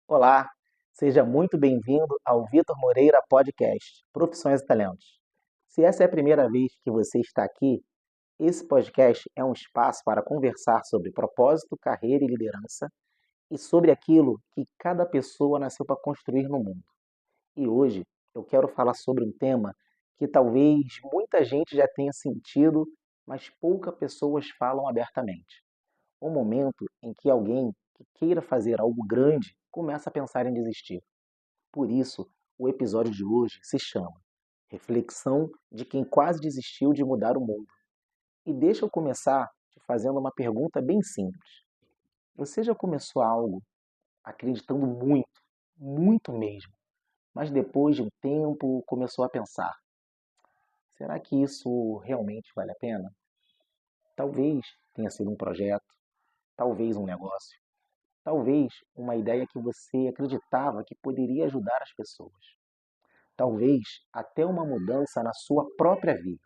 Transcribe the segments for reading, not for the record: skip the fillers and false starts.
Olá, seja muito bem-vindo ao Vitor Moreira Podcast, Profissões e Talentos. Se essa é a primeira vez que você está aqui, esse podcast é um espaço para conversar sobre propósito, carreira e liderança e sobre aquilo que cada pessoa nasceu para construir no mundo. E hoje eu quero falar sobre um tema que talvez muita gente já tenha sentido, mas poucas pessoas falam abertamente. O momento em que alguém que queira fazer algo grande começa a pensar em desistir. Por isso, o episódio de hoje se chama Reflexão de quem quase desistiu de mudar o mundo. E deixa eu começar te fazendo uma pergunta bem simples. Você já começou algo acreditando muito, muito mesmo, mas depois de um tempo começou a pensar: será que isso realmente vale a pena? Talvez tenha sido um projeto, talvez um negócio, talvez uma ideia que você acreditava que poderia ajudar as pessoas. Talvez até uma mudança na sua própria vida.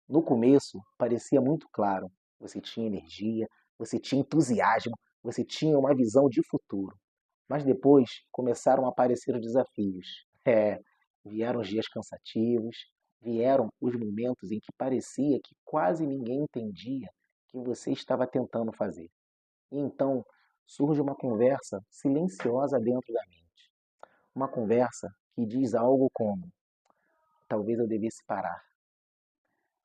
No começo, parecia muito claro. Você tinha energia, você tinha entusiasmo, você tinha uma visão de futuro. Mas depois começaram a aparecer os desafios. Vieram os dias cansativos, vieram os momentos em que parecia que quase ninguém entendia o que você estava tentando fazer. E então surge uma conversa silenciosa dentro da mente. Uma conversa que diz algo como: talvez eu devesse parar.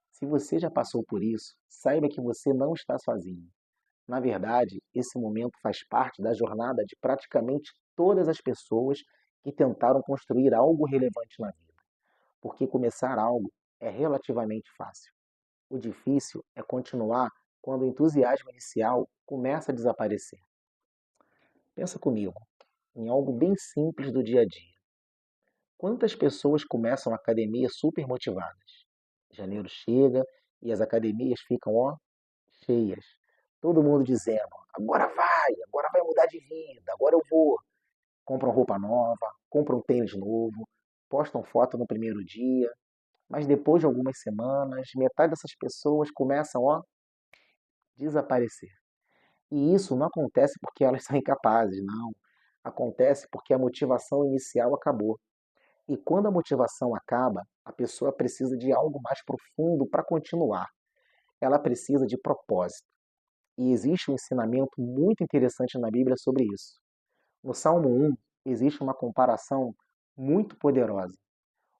Se você já passou por isso, saiba que você não está sozinho. Na verdade, esse momento faz parte da jornada de praticamente todas as pessoas que tentaram construir algo relevante na vida. Porque começar algo é relativamente fácil. O difícil é continuar quando o entusiasmo inicial começa a desaparecer. Pensa comigo em algo bem simples do dia a dia. Quantas pessoas começam a academia super motivadas? Janeiro chega e as academias ficam, cheias. Todo mundo dizendo: agora vai mudar de vida, agora eu vou. Compram roupa nova, compram tênis novo, postam foto no primeiro dia, mas depois de algumas semanas, metade dessas pessoas começam a desaparecer. E isso não acontece porque elas são incapazes, não. Acontece porque a motivação inicial acabou. E quando a motivação acaba, a pessoa precisa de algo mais profundo para continuar. Ela precisa de propósito. E existe um ensinamento muito interessante na Bíblia sobre isso. No Salmo 1, existe uma comparação muito poderosa.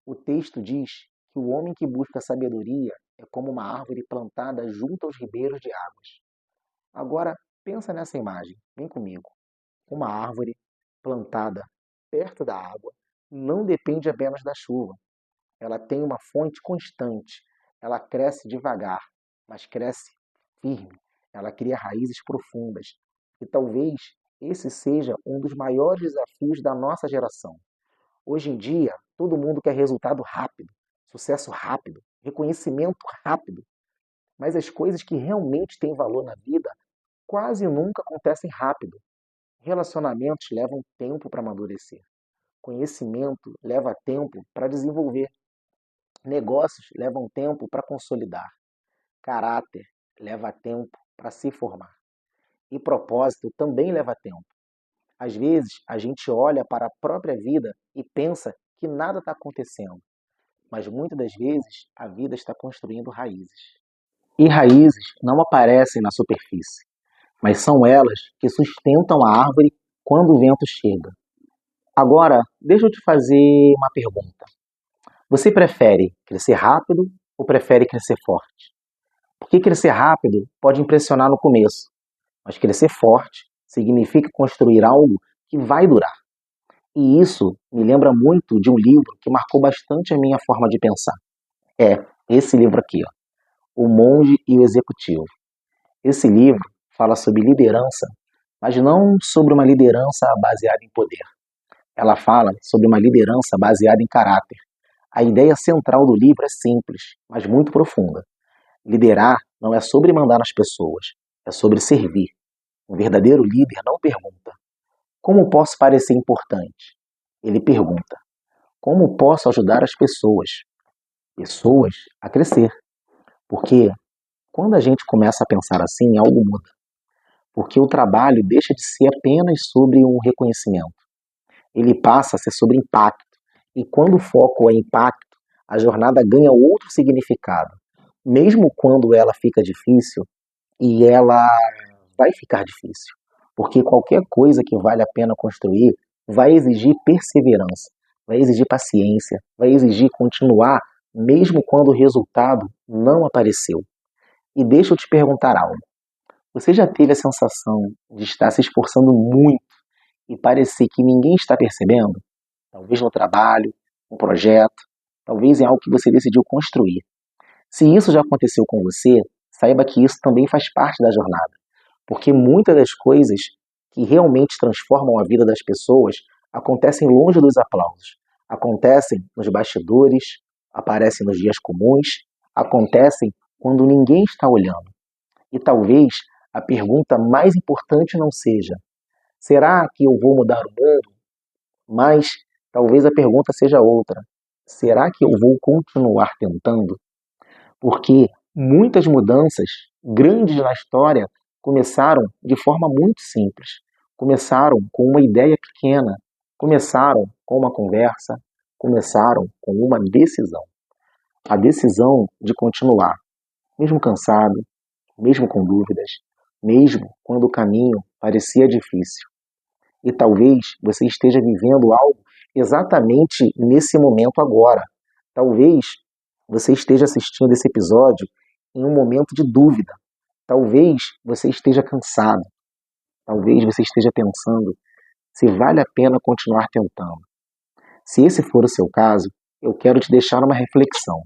O texto diz que o homem que busca sabedoria é como uma árvore plantada junto aos ribeiros de águas. Agora, pensa nessa imagem, vem comigo. Uma árvore plantada perto da água não depende apenas da chuva. Ela tem uma fonte constante. Ela cresce devagar, mas cresce firme. Ela cria raízes profundas. E talvez esse seja um dos maiores desafios da nossa geração. Hoje em dia, todo mundo quer resultado rápido, sucesso rápido, reconhecimento rápido. Mas as coisas que realmente têm valor na vida quase nunca acontecem rápido. Relacionamentos levam tempo para amadurecer. Conhecimento leva tempo para desenvolver. Negócios levam tempo para consolidar. Caráter leva tempo para se formar. E propósito também leva tempo. Às vezes, a gente olha para a própria vida e pensa que nada está acontecendo, mas muitas das vezes a vida está construindo raízes. E raízes não aparecem na superfície, mas são elas que sustentam a árvore quando o vento chega. Agora, deixa eu te fazer uma pergunta. Você prefere crescer rápido ou prefere crescer forte? Porque crescer rápido pode impressionar no começo, mas crescer forte significa construir algo que vai durar. E isso me lembra muito de um livro que marcou bastante a minha forma de pensar. É esse livro aqui, O Monge e o Executivo. Esse livro fala sobre liderança, mas não sobre uma liderança baseada em poder. Ela fala sobre uma liderança baseada em caráter. A ideia central do livro é simples, mas muito profunda. Liderar não é sobre mandar nas pessoas, é sobre servir. Um verdadeiro líder não pergunta: como posso parecer importante? Ele pergunta: como posso ajudar as pessoas a crescer? Porque quando a gente começa a pensar assim, algo muda. Porque o trabalho deixa de ser apenas sobre um reconhecimento. ele passa a ser sobre impacto. E quando o foco é impacto, a jornada ganha outro significado. Mesmo quando ela fica difícil, e ela vai ficar difícil. Porque qualquer coisa que vale a pena construir vai exigir perseverança, vai exigir paciência, vai exigir continuar, mesmo quando o resultado não apareceu. E deixa eu te perguntar algo. Você já teve a sensação de estar se esforçando muito e parecer que ninguém está percebendo? Talvez no trabalho, um projeto, talvez em algo que você decidiu construir. Se isso já aconteceu com você, saiba que isso também faz parte da jornada. Porque muitas das coisas que realmente transformam a vida das pessoas acontecem longe dos aplausos. Acontecem nos bastidores, aparecem nos dias comuns, acontecem quando ninguém está olhando. E talvez a pergunta mais importante não seja: será que eu vou mudar o mundo? Mas talvez a pergunta seja outra: será que eu vou continuar tentando? Porque muitas mudanças grandes na história começaram de forma muito simples. Começaram com uma ideia pequena, começaram com uma conversa, começaram com uma decisão. A decisão de continuar, mesmo cansado, mesmo com dúvidas, mesmo quando o caminho parecia difícil. E talvez você esteja vivendo algo exatamente nesse momento agora. Talvez você esteja assistindo esse episódio em um momento de dúvida. Talvez você esteja cansado. Talvez você esteja pensando se vale a pena continuar tentando. Se esse for o seu caso, eu quero te deixar uma reflexão.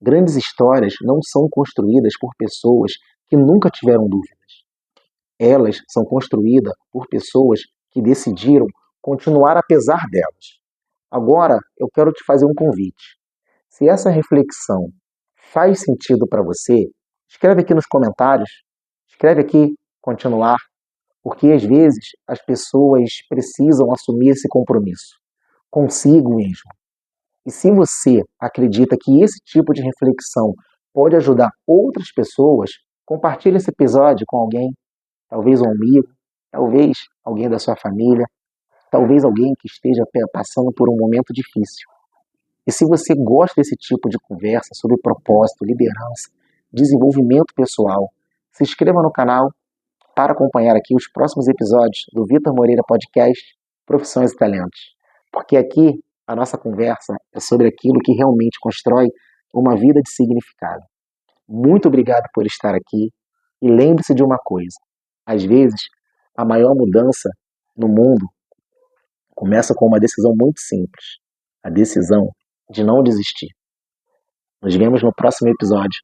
Grandes histórias não são construídas por pessoas que nunca tiveram dúvidas. Elas são construídas por pessoas que decidiram continuar apesar delas. Agora, eu quero te fazer um convite. Se essa reflexão faz sentido para você, escreve aqui nos comentários, escreve aqui continuar, porque às vezes as pessoas precisam assumir esse compromisso consigo mesmo. E se você acredita que esse tipo de reflexão pode ajudar outras pessoas, compartilhe esse episódio com alguém, talvez um amigo, talvez alguém da sua família, talvez alguém que esteja passando por um momento difícil. E se você gosta desse tipo de conversa sobre propósito, liderança, desenvolvimento pessoal, se inscreva no canal para acompanhar aqui os próximos episódios do Vitor Moreira Podcast Profissões e Talentos. Porque aqui a nossa conversa é sobre aquilo que realmente constrói uma vida de significado. Muito obrigado por estar aqui e lembre-se de uma coisa. Às vezes, a maior mudança no mundo começa com uma decisão muito simples. A decisão de não desistir. Nos vemos no próximo episódio.